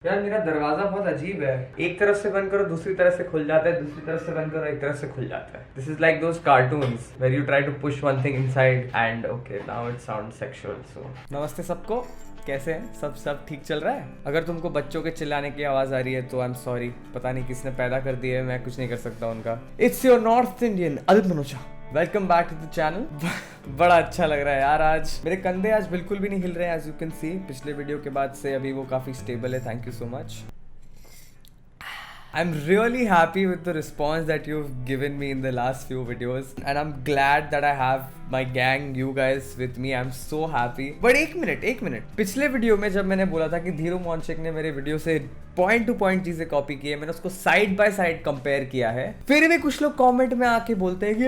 यार मेरा दरवाजा बहुत अजीब है, एक तरफ से बंद करो दूसरी तरफ से खुल जाता है, दूसरी तरफ से बंद करो एक तरफ से खुल जाता है. This is like those cartoons where you try to push one thing inside and okay now it sound sexual. So नमस्ते सबको, कैसे हैं सब ठीक चल रहा है. अगर तुमको बच्चों के चिल्लाने की आवाज आ रही है तो आई एम सॉरी, पता नहीं किसने पैदा कर दिया है, मैं कुछ नहीं कर सकता उनका. It's your North Indian Adit Manocha, welcome back to the channel. बड़ा अच्छा लग रहा है यार, आज मेरे कंधे आज बिल्कुल भी नहीं हिल रहे हैं एज यू कैन सी. पिछले वीडियो के बाद से अभी वो काफी स्टेबल है, thank you so much. I'm really happy with the response that you've given me in the last few videos and I'm glad that I have my gang, you guys with me. I'm so happy. But एक minute पिछले video में जब मैंने बोला था कि धीरू मोहनशेक ने मेरे वीडियो से पॉइंट टू पॉइंट चीजें कॉपी की है, मैंने उसको साइड बाय साइड कंपेयर किया है, फिर भी कुछ लोग कमेंट में आके बोलते हैं कि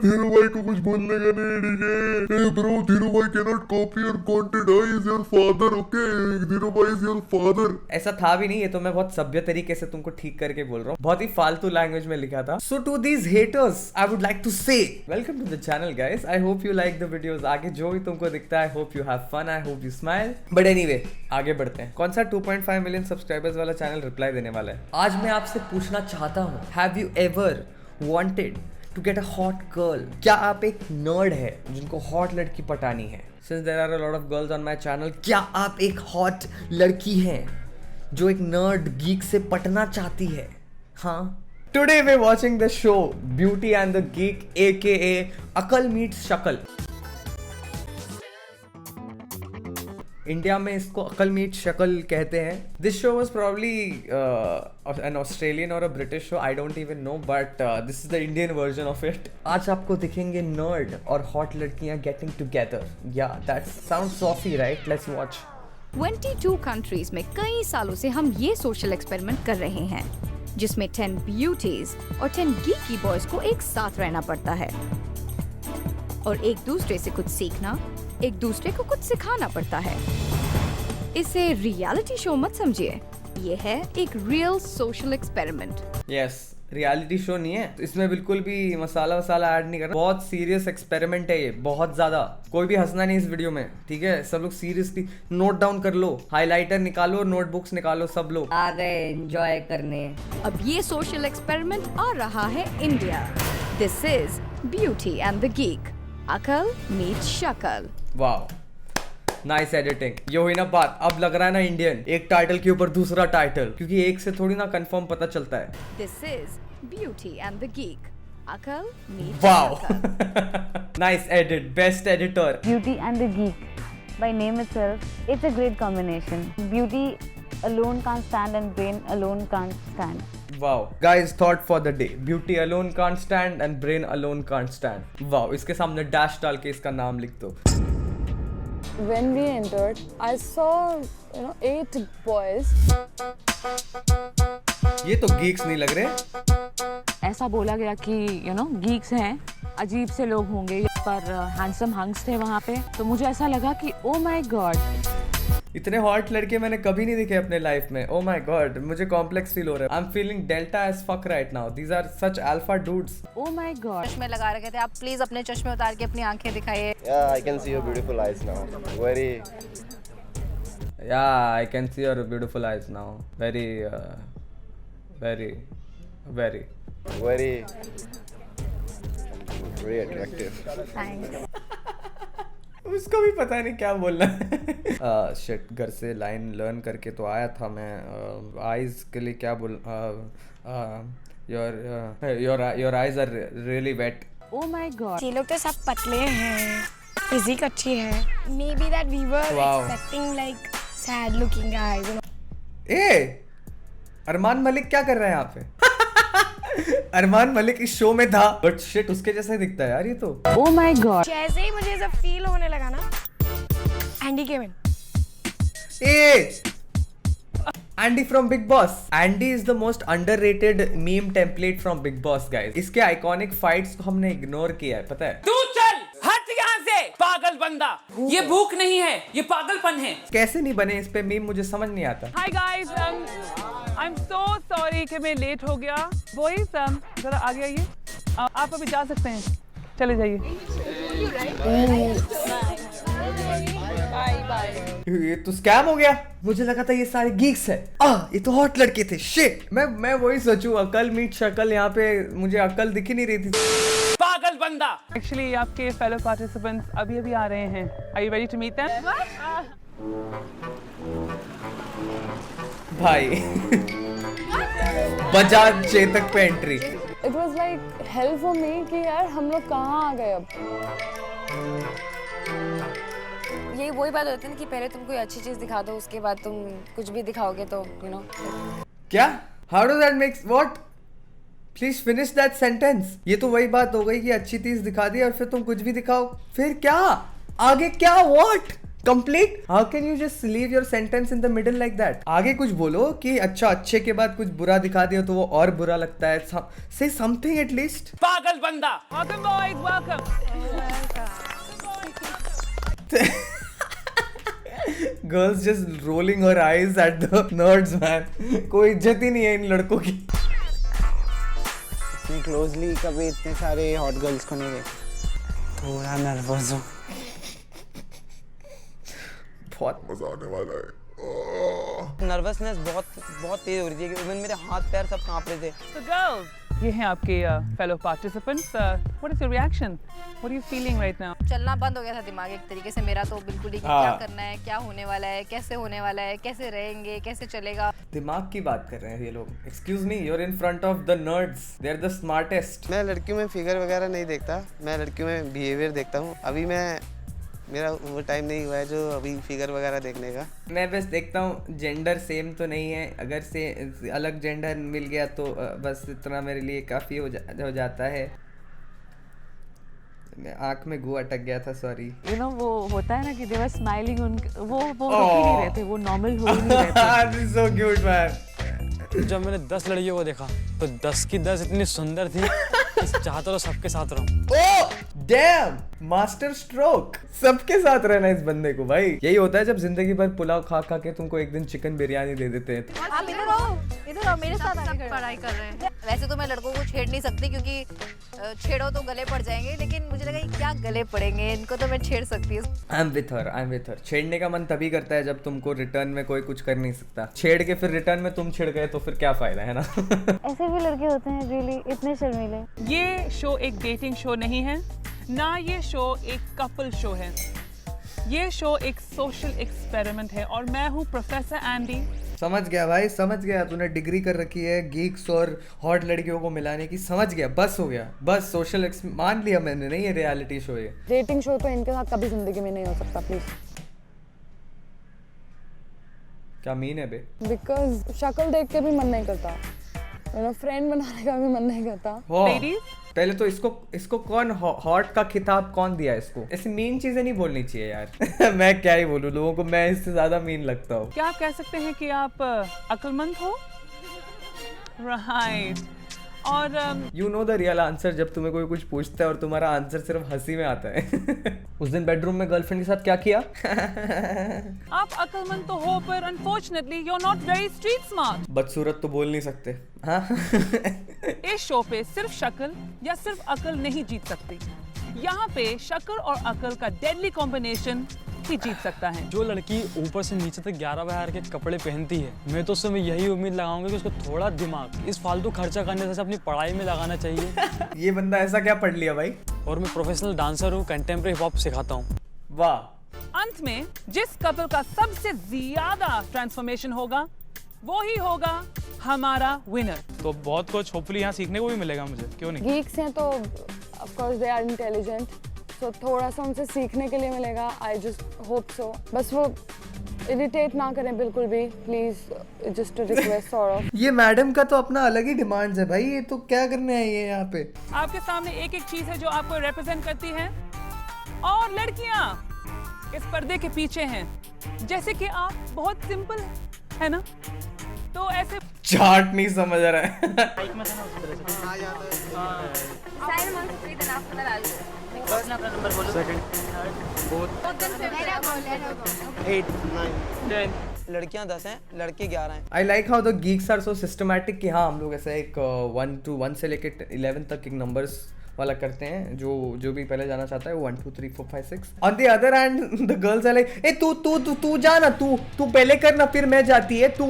धीरू भाई को कुछ बोलने का नहीं, ठीक है ब्रो. धीरू भाई cannot copy your content. I is your father, okay? Dhiru भाई is your father. ऐसा था भी नहीं, ये तो मैं बहुत सभ्य तरीके से तुमको ठीक करके बोल रहा हूँ, बहुत ही फालतू लैंग्वेज में लिखा था. So to these haters I would like to say welcome to the channel guys. I hope you like the videos. आगे जो भी तुमको दिखता है, I hope you have fun, I hope you smile. But anyway आगे बढ़ते हैं. कौन सा 2.5 मिलियन सब्सक्राइबर्स वाला चैनल रिप्लाई देने वाला है. आज मैं आपसे पूछना चाहता हूँ, have you ever wanted to get a hot girl? क्या आप एक नर्ड है जिनको हॉट लड़की पटानी है? Since there are a lot of girls on my channel, क्या आप एक हॉट लड़की हैं जो एक नर्ड गीक से पटना चाहती है? हाँ. Today we watching the show beauty and the geek AKA Akal meets Shakal. India में इसको अकल मीट शकल कहते हैं. This show was probably an Australian और a British show, I don't even know, but this is the Indian version of it. आज आपको दिखेंगे nerd और hot लड़कियां getting together. Yeah that sound सॉफी राइट? Let's watch. 22 कंट्रीज में कई सालों से हम ये सोशल एक्सपेरिमेंट कर रहे हैं, जिसमें 10 ब्यूटीज और 10 गीकी बॉयज को एक साथ रहना पड़ता है और एक दूसरे से कुछ सीखना, एक दूसरे को कुछ सिखाना पड़ता है. इसे रियलिटी शो मत समझिए, ये है एक real social experiment. Yes, reality show नहीं है, इसमें बिल्कुल भी मसाला वसाला ऐड नहीं करना. बहुत सीरियस एक्सपेरिमेंट है ये, बहुत ज्यादा. कोई भी हंसना नहीं इस वीडियो में, ठीक है? सब लोग सीरियसली नोट डाउन कर लो, हाइलाइटर निकालो, नोटबुक्स निकालो, सब लोग आ गए एंजॉय करने. अब ये सोशल एक्सपेरिमेंट आ रहा है India. This is beauty and the geek, अकल मीट शकल. Wow, nice editing. ये हुई ना बात, अब लग रहा है ना इंडियन, एक टाइटल के ऊपर दूसरा टाइटल, क्योंकि एक से थोड़ी ना कंफर्म पता चलता है. This is beauty and the geek, अकल मीट वाओ, शकल. Nice edit, best editor. Beauty and the Geek. By name itself, it's a great combination. Beauty alone can't stand and brain alone can't stand. Wow guys, thought for the day. Beauty alone can't stand and brain alone can't stand. Wow, इसके सामने dash डाल के इसका नाम लिख दो. When we entered, I saw, 8 boys. ये तो गीक्स नहीं लग रहे. ऐसा बोला गया कि गीक्स हैं, अजीब से लोग होंगे, पर हैंडसम हंग्स थे वहाँ पे. तो मुझे ऐसा लगा कि ओ माय गॉड, इतने हॉट लड़के मैंने कभी नहीं दिखे अपने लाइफ में. ओ माय गॉड, मुझे कॉम्प्लेक्स फील हो रहा है. I am feeling delta as fuck right now. These are such alpha dudes. Oh my God. चश्मे लगा रखे थे, आप प्लीज अपने चश्मे उतार के अपनी आंखें दिखाइए. Yeah, I can see your beautiful eyes now. Very. Yeah, I can see your beautiful eyes now. Very. Very attractive. उसको भी पता नहीं क्या बोलना है. शिट, घर से लाइन लर्न करके तो आया था मैं. आईज के लिए क्या बोल? Your eyes are really wet. Oh my god. ये लोग तो सब पतले हैं, फिजिक अच्छी है. Maybe that we were Wow. Expecting like sad looking guys. ए, अरमान मलिक क्या कर रहा है यहाँ पे? अरमान मलिक इस शो में था, बट शिट उसके जैसा ही दिखता है यार ये तो. Oh my God. जैसे ही मुझे ऐसा फील होने लगा ना, Andy came in. A, Andy from Big Boss. Andy is the most underrated meme template from Big Boss guys. इसके आइकॉनिक फाइट्स को हमने इग्नोर किया है, पता है? तू चल हट यहाँ से, पागल बंदा. ये भूख नहीं है, ये पागलपन है. कैसे नहीं बने इस पे मीम, मुझे समझ नहीं आता. Hi guys, I'm so sorry कि मैं लेट हो गया. Boys, जरा आगे आइए. आप अभी जा सकते हैं, चले जाइए. Bye bye. ये तो स्कैम हो गया। मुझे लगा था ये सारे गीक्स है। ये तो हॉट लड़के थे। शिट, मैं वही सोचूं, अकल मीट शक्ल, यहाँ पे मुझे अकल दिख ही नहीं रही थी। पागल बंदा। Actually, आपके fellow participants अभी आ रहे हैं. Are you ready to meet them? भाई बजाज चेतक पे entry. It was like hell for me कि यार हम लोग कहाँ आ गए अब। यही वही बात होती है ना कि पहले तुम कोई अच्छी चीज दिखा दो, उसके बाद तुम कुछ भी दिखाओगे तो क्या? How does that make what? Please finish that sentence. ये तो वही बात हो गई कि अच्छी चीज दिखा दी और फिर तुम कुछ भी दिखाओ, फिर क्या आगे क्या? What? Complete? How can you just leave your sentence in the middle like that? आगे कुछ बोलो कि अच्छा अच्छे के बाद कुछ बुरा दिखा दिया तो वो और बुरा लगता है। Say something at least. पागल बंदा। Welcome boys, welcome. Girls just rolling her eyes at the nerds, man. कोई इज्जत ही नहीं है इन लड़कों की। इतनी क्लोजली कभी इतने सारे हॉट गर्ल्स को नहीं देखा। थोड़ा नर्वस हूँ। बहुत मजा आने वाला है। नर्वसनेस बहुत तेज हो रही थी कि इवन मेरे हाथ पैर सब कांप रहे थे। So girls, ये हैं आपके fellow participants. What is your reaction? What are you feeling right now? चलना बंद हो गया था दिमाग एक तरीके से मेरा तो बिल्कुल ही कि क्या करना है, क्या होने वाला है, कैसे होने वाला है, कैसे रहेंगे, कैसे चलेगा। दिमाग की बात कर रहे हैं ये लोग। Excuse me, you're in front of the nerds. They're the smartest. मैं लड़कियों में फिगर वगैरह नहीं देखता, मैं लड़कियों में बिहेवियर देखता हूँ। अभी मेरा वो टाइम नहीं हुआ है जो अभी फिगर वगैरह देखने का। मैं बस देखता हूँ जेंडर सेम तो नहीं है, अगर से अलग जेंडर मिल गया तो बस इतना मेरे लिए काफ़ी हो जाता है। आँख में गू अटक गया था, सॉरी। You know, वो होता है ना कि they were smiling, वो रुक ही नहीं रहे थे, वो नॉर्मल हो ही नहीं रहे थे। This is so cute, man. जब मैंने 10 लड़कियों को देखा तो 10 की 10 इतनी सुंदर थी कि चाहता तो सबके साथ रहूं। Oh damn, master stroke. सबके साथ रहना इस बंदे को भाई। यही होता है जब जिंदगी भर पुलाव खा खा के तुमको एक दिन चिकन बिरयानी दे देते हैं। आप इधर आओ मेरे साथ आके पढ़ाई कर रहे हैं। वैसे तो मैं लड़कों को छेड़ नहीं सकती क्योंकि छेड़ो तो गले पड़ जाएंगे, लेकिन मुझे लगा ये क्या गले पड़ेंगे, इनको तो मैं छेड़ सकती हूँ। I am with her. छेड़ने का मन तभी करता है जब तुमको रिटर्न में कोई कुछ कर नहीं सकता। छेड़ के फिर रिटर्न में तुम छिड़ गए तो फिर क्या फायदा है ना। ऐसे भी लड़के होते हैं रियली इतने शर्मीले। ये शो एक डेटिंग शो नहीं है, ना ये शो एक कपल शो है। ये शो एक सोशल एक्सपेरिमेंट है और मैं हूँ प्रोफेसर एंडी। समझ गया भाई, समझ गया। तूने डिग्री कर रखी है गीक्स और हॉट लड़कियों को मिलाने की। समझ गया, बस हो गया, बस सोशल मान लिया मैंने। नहीं, ये रियलिटी शो है। डेटिंग शो तो इनके साथ कभी जिंदगी में नहीं हो सकता प्लीज। क्या मीन है बे? बिकॉज शक्ल देख के भी मन नहीं करता, फ्रेंड बनाने का भी मन नहीं करता। पहले तो इसको कौन हॉट का खिताब कौन दिया इसको? ऐसी मीन चीजें नहीं बोलनी चाहिए यार। मैं क्या ही बोलूं लोगों को, मैं इससे ज्यादा मीन लगता हूँ। क्या आप कह सकते हैं कि आप अक्लमंद हो? राइट। और you know the real answer जब तुम्हें कोई कुछ पूछता है और तुम्हारा आंसर सिर्फ हंसी में आता है। उस दिन बेडरूम में गर्लफ्रेंड के साथ क्या किया? आप अक्लमंद तो हो पर unfortunately you are not very street smart. बदसूरत तो बोल नहीं सकते। हाँ? इस शो पे सिर्फ शक्ल या सिर्फ अकल नहीं जीत सकती। यहाँ पे शक्ल और अकल का डेडली कॉम्बिनेशन ही जीत सकता है। जो लड़की ऊपर से नीचे तक 11,000 के कपड़े पहनती है, मैं तो उससे यही उम्मीद लगाऊंगा कि उसको थोड़ा दिमाग इस फालतू खर्चा करने से अपनी पढ़ाई में लगाना चाहिए। ये बंदा ऐसा क्या पढ़ लिया भाई? और मैं प्रोफेशनल डांसर हूँ, कंटेम्प्रेरी हिप हॉप सिखाता हूँ। वाह। अंत में जिस कपल का सबसे ज्यादा ट्रांसफॉर्मेशन होगा वो ही होगा हमारा विनर। तो बहुत कुछ होपफुली यहाँ सीखने को भी मिलेगा मुझे, क्यों नहीं? गीक्स हैं तो of course they are intelligent, तो थोड़ा सा उनसे सीखने के लिए मिलेगा। I just hope so. बस वो इरिटेट ना करें बिल्कुल भी please, just request sort of. ये मैडम का तो अपना अलग ही डिमांड्स है भाई। ये तो क्या करने आई है यहाँ पे? आपके सामने एक एक चीज है जो आपको रिप्रेजेंट करती है और लड़कियां इस पर्दे के पीछे हैं। जैसे कि आप बहुत सिंपल है ना, तो ऐसे चार्ट नहीं समझ रहा है। लड़कियां 10 हैं, लड़के 11 हैं। I like how the geeks are so systematic कि हाँ हम लोग ऐसा एक 1 to 1 से लेके 11 तक एक नंबर्स वाला करते हैं, जो भी पहले जाना चाहता है वो 1 2 3 4 5 6। On the other hand the girls are like a तू जा ना, तू पहले कर ना फिर मैं जाती है, तू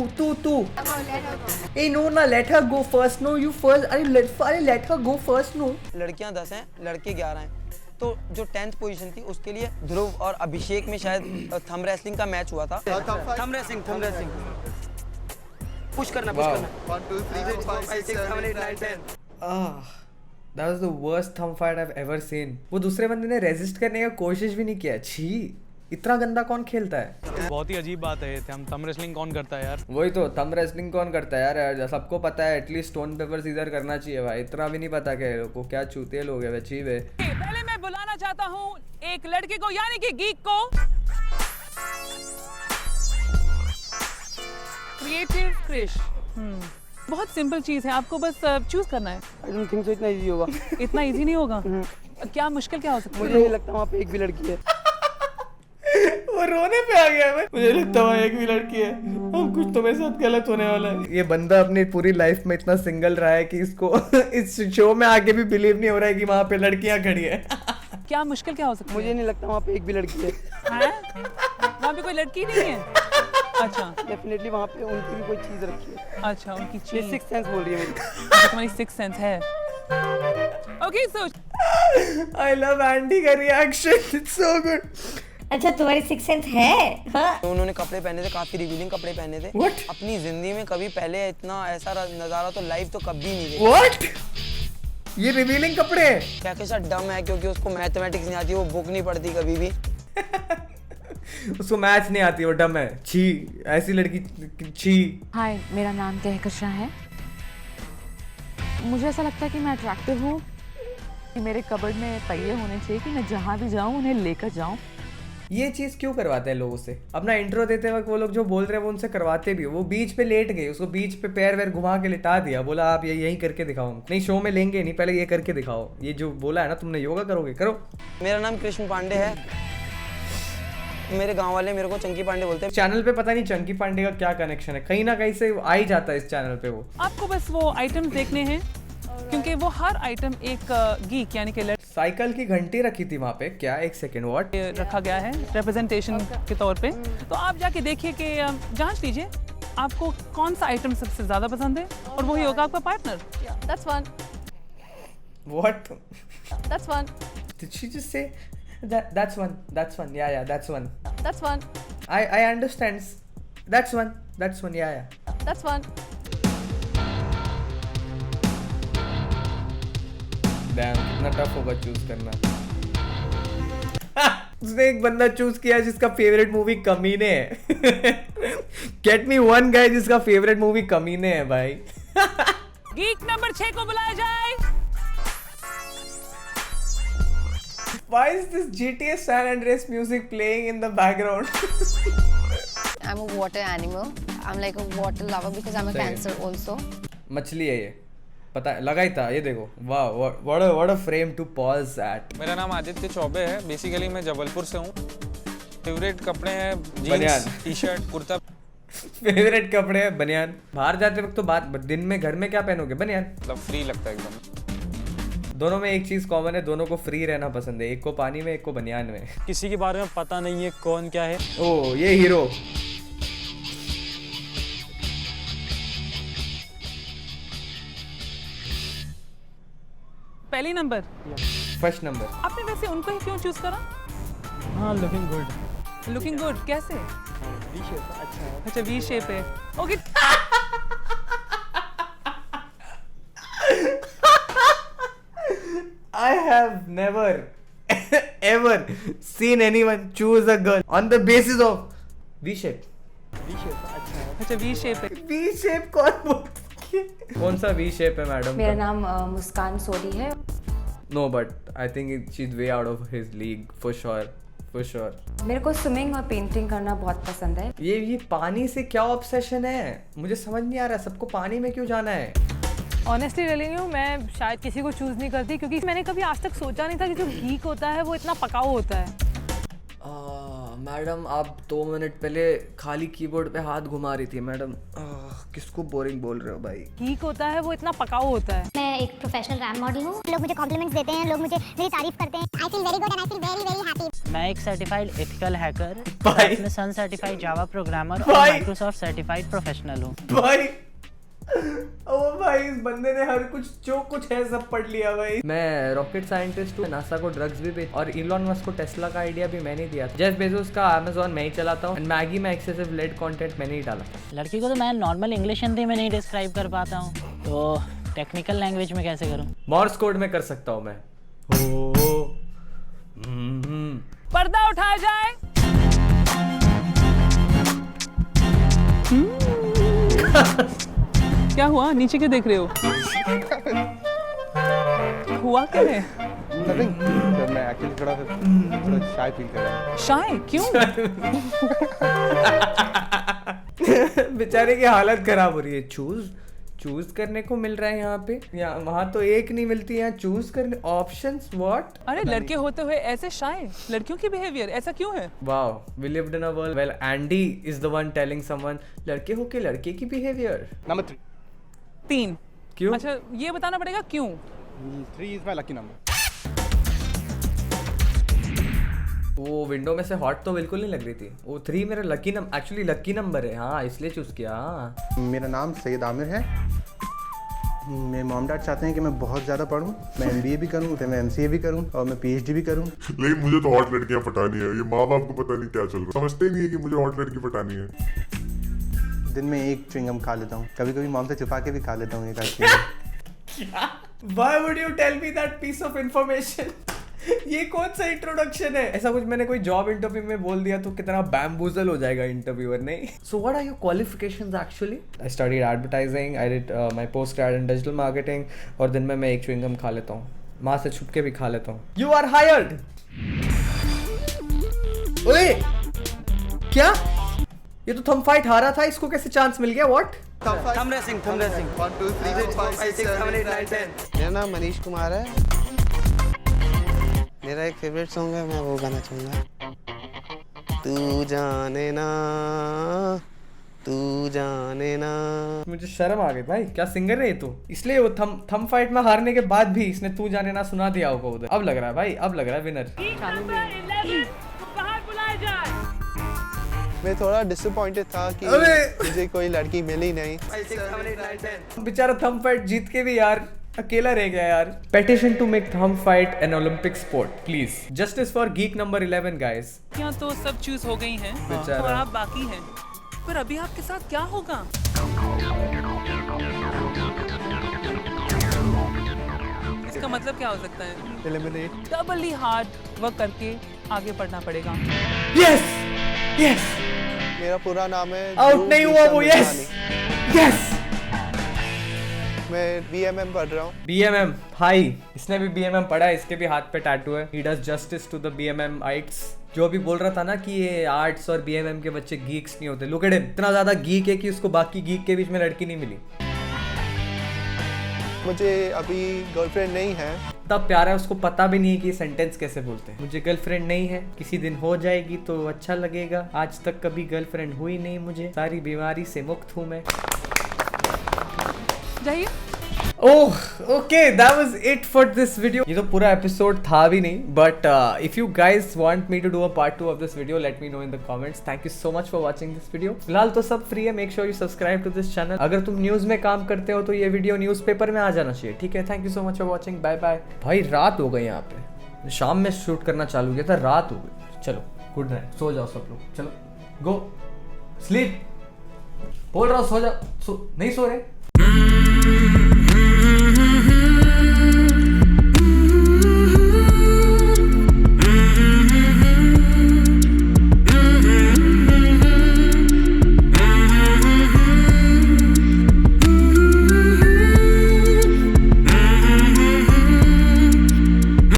ए नो ना, let her go first, no you first, अरे let her go first no. लड़कियां 10 हैं, लड़के 11 हैं, तो जो 10th पोजीशन थी उसके लिए ध्रुव और अभिषेक में शायद थंब रेसलिंग का मैच हुआ था। थंब रेसलिंग पुश करना 1 2 3 4 5 6 7 8 9 10। That was the worst thumb fight I've ever seen. वो दूसरे बंदे ने रेजिस्ट करने का कोशिश भी नहीं किया। छी, इतना गंदा कौन खेलता है? बहुत ही अजीब बात है, थंब रेसलिंग कौन करता है यार? वही तो, थंब रेसलिंग कौन करता है यार? सबको पता है एटलीस्ट स्टोन पेपर सीजर करना चाहिए भाई, इतना भी नहीं पता कि को क्या चूतिए लोग है अजीब है। पहले मैं बुलाना चाहता हूँ एक लड़के को, यानी कि गीक को। क्रिएटिव क्रिश। बहुत सिंपल चीज है, आपको बस चूज करना है। आई डोंट थिंक सो इतना इजी होगा। इतना इजी नहीं होगा? क्या मुश्किल क्या हो सकता है? मुझे नहीं लगता वहाँ पे एक भी लड़की है। वो रोने पे आ गया। मुझे लगता है एक भी लड़की है, हम कुछ तो मेरे साथ गलत होने वाला है। ये बंदा अपनी पूरी लाइफ में इतना सिंगल रहा है कि इसको इस शो में आके भी बिलीव नहीं हो रहा है कि वहाँ पे लड़कियां खड़ी है। क्या मुश्किल क्या हो सकता है? मुझे नहीं लगता वहाँ पे एक भी लड़की है। वहाँ पे कोई लड़की नहीं है? अच्छा, डेफिनेटली वहाँ पे उनकी भी कोई चीज रखी है। अच्छा, उनकी चीज। सिक्स सेंस बोल रही है मेरी। तुम्हारी सिक्स सेंस है। Okay, so I love Andy का रिएक्शन, इट्स सो गुड। अच्छा, तुम्हारी सिक्स सेंस है? हाँ? तो उन्होंने कपड़े पहने थे, काफी रिवीलिंग कपड़े पहने थे। What? अपनी जिंदगी में कभी पहले इतना ऐसा नजारा तो लाइव तो कभी नहीं देखा। What? ये रिवीलिंग कपड़े हैं? क्या कैसा डम है, क्योंकि उसको मैथमेटिक्स नहीं आती, वो बुक नहीं पढ़ती कभी भी। उसको मैथ्स नहीं आती, वो डम है। छी, ऐसी लड़की छी। हाय, मेरा नाम कहकशा है। मुझे ऐसा लगता है कि मैं अट्रैक्टिव हूँ, कि मेरे कबर्ड में पहिए होने चाहिए कि मैं जहाँ भी जाऊँ उन्हें लेकर जाऊँ। ये चीज क्यों करवाते हैं लोगों से? अपना इंट्रो देते वक्त वो लोग जो बोल रहे हैं वो उनसे करवाते भी हो। वो बीच पे लेट गए, उसको बीच पे पैर वैर घुमा के लिटा दिया, बोला आप ये यही करके दिखाओ। नहीं, शो में लेंगे नहीं, पहले ये करके दिखाओ। ये जो बोला है ना तुमने, योगा करोगे करो। मेरा नाम कृष्ण पांडे है, मेरे गांव वाले मेरे को चंकी पांडे बोलते हैं। चैनल पे पता नहीं चंकी पांडे का क्या कनेक्शन है, कहीं ना कहीं से आ ही जाता है इस चैनल पे वो। आपको बस वो आइटम देखने हैं, क्योंकि वो हर आइटम एक गीक यानी कि साइकिल की घंटी रखी थी वहाँ पे, क्या? एक सेकेंड, व्हाट रखा गया है रिप्रेजेंटेशन के तौर पे। तो आप जाके देखिए कि जांच लीजिए आपको कौन सा आइटम सबसे ज्यादा पसंद है, और वही होगा आपका partner. That's fun. What? That's fun. Did she just say that's one? That's one. Yeah, that's one. That's fun. I understand. That's one. Yeah. That's fun. Damn, कितना टफ होगा चूज करना। उसने एक बंदा चूज किया जिसका फेवरेट मूवी कमीने है। गेट मी वन गाय जिसका फेवरेट मूवी कमीने है भाई। गीक नंबर 6 को बुलाया जाए। Why is this GTA San Andreas music playing in the background? I'm a water animal. I'm like a water lover because I'm a Cancer also. मछली है ये, पता है, लगा ही था। ये देखो, वाह, what a frame to pause at. मेरा नाम आदित्य चौबे है, बेसिकली मैं जबलपुर से हूँ। फेवरेट कपड़े हैं बनियान, जीन्स, टी-शर्ट, कुर्ता। फेवरेट कपड़े हैं बनियान। बाहर जाते वक्त तो बात, दिन में घर में क्या पहनोगे? बनियान। मतलब फ्री लगता है एकदम। दोनों में एक चीज कॉमन है, दोनों को फ्री रहना पसंद है। एक को पानी में, एक को बनियान में। किसी के बारे में पता नहीं है कौन क्या है। ओ, ये हीरो। पहली नंबर, फर्स्ट नंबर। आपने वैसे उनको ही क्यों चूज करा? हाँ, लुकिंग गुड। लुकिंग गुड कैसे? वी शेप, अच्छा, वी शेप है। Okay. I have never ever seen anyone choose a girl on the basis of V shape. अच्छा, वी शेप है। V shape कौन सा V shape है मैडम? मेरा नाम मुस्कान सोडी है। No, but I think she's way out of his league for sure. मेरे को स्विमिंग और पेंटिंग करना बहुत पसंद है। ये पानी से क्या ऑब्सेशन है? मुझे समझ नहीं आ रहा, सबको पानी में क्यों जाना है? ऑनेस्टली रही हूँ, मैं शायद किसी को चूज नहीं करती, क्योंकि मैंने कभी आज तक सोचा नहीं था कि जो गीक होता है वो इतना पकाऊ होता है। मैडम आप 2 मिनट पहले खाली कीबोर्ड पे हाथ घुमा रही थी मैडम। किसको बोरिंग बोल रहे हो भाई? ठीक होता है वो, इतना पकाऊ होता है। मैं एक प्रोफेशनल रैम मॉडल हूँ। लोग मुझे कॉम्प्लीमेंट्स देते हैं, लोग मुझे मेरी तारीफ करते हैं। I feel very good and I feel very very happy. मैं एक सर्टिफाइड एथिकल हैकर, अपने सन सर्टिफाइड जावा प्रोग्रामर और माइक्रोसॉफ्ट सर्टिफाइड प्रोफेशनल हूँ। भाई ओ भाई इस बंदे ने हर कुछ जो कुछ है सब पढ़ लिया भाई। मैं रॉकेट साइंटिस्ट हूँ, नासा को ड्रग्स भी बेच और इलॉन मस्क को टेस्ला का आइडिया भी मैंने दिया था। जेफ बेजोस का अमेज़न मैं ही चलाता हूँ। मैगी में एक्सेसिव लेड कंटेंट मैंने ही डाला था। लड़की को तो मैं नॉर्मल इंग्लिश हिंदी में नहीं डिस्क्राइब कर पाता हूँ, तो टेक्निकल लैंग्वेज में कैसे करूँ? मॉर्स कोड में कर सकता हूँ मैं। पर्दा उठाया जाए। क्या हुआ? नीचे क्यों देख रहे हो? हुआ क्या है? मैं एक्चुअली थोड़ा शाय फील कर रहा हूँ। शाय क्यों? बेचारे की हालत खराब हो रही है। चूज करने को मिल रहा है यहाँ पे, यहाँ वहाँ तो एक नहीं मिलती, यहाँ चूज करने ऑप्शंस। व्हाट? अरे लड़के होते हुए ऐसे शाय, लड़कियों की बिहेवियर ऐसा क्यों है? Wow, we lived in a world well Andy is the one telling someone लड़के होके लड़के की बिहेवियर। नंबर 3। क्यों? अच्छा ये बताना पड़ेगा क्यों? 3 इज माय लकी नंबर। वो विंडो में से हॉट तो बिल्कुल नहीं लग रही थी। वो 3 मेरा lucky number, actually lucky number है। हाँ इसलिए चूज किया। मेरा नाम सैयद आमिर है। मेरे मॉम डैड चाहते हैं कि मैं बहुत ज़्यादा पढूं, मैं MBA भी करूं, फिर मैं MCA भी करूं और मैं PhD भी करूं। लेकिन मुझे तो हॉट लड़कियां पटानी है। ये माँ बाप को पता नहीं क्या चल रहा, समझते नहीं है कि मुझे हॉट लड़की पटानी है। दिन में एक च्युइंगम खा लेता हूँ, कभी कभी मॉम से छुपा के भी खा लेता हूँ एक ice cream. Why would you tell me that piece of information? ये कौन सा इंट्रोडक्शन है? ऐसा कुछ मैंने कोई जॉब इंटरव्यू में बोल दिया तो कितना बैम्बूजल हो जाएगा इंटरव्यूअर, नहीं? So what are your qualifications actually? I studied advertising, I did my postgrad in digital marketing और दिन में मैं एक च्युइंगम खा लेता हूँ, माँ से छुप के भी खा लेता हूँ। You are hired. ओए क्या? ये तो थंब फाइट हारा था, इसको कैसे चांस मिल गया? व्हाट? Thumb racing 1 2 3 4 5 6 7 8 9 10। मेरा नाम मनीष कुमार है। मेरा एक फेवरेट सॉन्ग है, मैं वो गाना चाहूँगा। तू जाने ना, तू जाने ना। मुझे शर्म आ गई भाई, क्या सिंगर है ये तो? इसलिए वो थंब फाइट में हारने के बाद भी इसने तू जाने ना सुना दिया होगा उधर। अब लग रहा है भाई, अब लग रहा है विनर। मैं थोड़ा डिसअपॉइंटेड था कि मुझे कोई लड़की मिली नहीं। बेचारा थंब फाइट जीत के भी यार अकेला रह गया यार। Petition to make thumb fight an Olympic sport please. Justice for geek number 11 guys. क्या तो सब चूज हो गई हैं और आप बाकी हैं, पर अभी आपके साथ क्या होगा? इसका मतलब क्या हो सकता है? एलिमिनेट। डबली हार्ड वर्क करके आगे बढ़ना पड़ेगा। यस यस, मेरा पूरा नाम है। आउट नहीं हुआ वो। यस यस, मैं BMM पढ़ रहा हूँ। BMM भाई, इसने भी BMM पढ़ा है, इसके भी हाथ पे टैटू है। He does justice to the BMMites। जो भी बोल रहा था ना कि ये आर्ट्स और BMM के बच्चे गीक्स नहीं होते, look at him, इतना ज्यादा गीक है कि उसको बाकी गीक के बीच में लड़की नहीं मिली। मुझे अभी गर्लफ्रेंड नहीं है। तब प्यारा है, उसको पता भी नहीं है कि सेंटेंस कैसे बोलते हैं। मुझे गर्लफ्रेंड नहीं है, किसी दिन हो जाएगी तो अच्छा लगेगा। आज तक कभी गर्लफ्रेंड हुई नहीं मुझे, सारी बीमारी से मुक्त हूँ मैं। जाइए। Oh okay, that was it for this video. ये तो पूरा एपिसोड था भी नहीं, but if you guys want me to do a part 2 of this video, let me know in the comments. Thank you so much for watching this video. फिलहाल तो सब free है, make sure you subscribe to this channel. अगर तुम news में काम करते हो तो ये वीडियो न्यूज़पेपर में आ जाना चाहिए, ठीक है? Thank you so much for watching, bye bye. भाई रात हो गई यहाँ पे, शाम में शूट करना चालू किया था, रात हो गई। चलो गुड नाइट, सो जाओ सब लोग, चलो गो स्लीप। बोल रहा हूँ सो जाओ, नहीं सो रहे।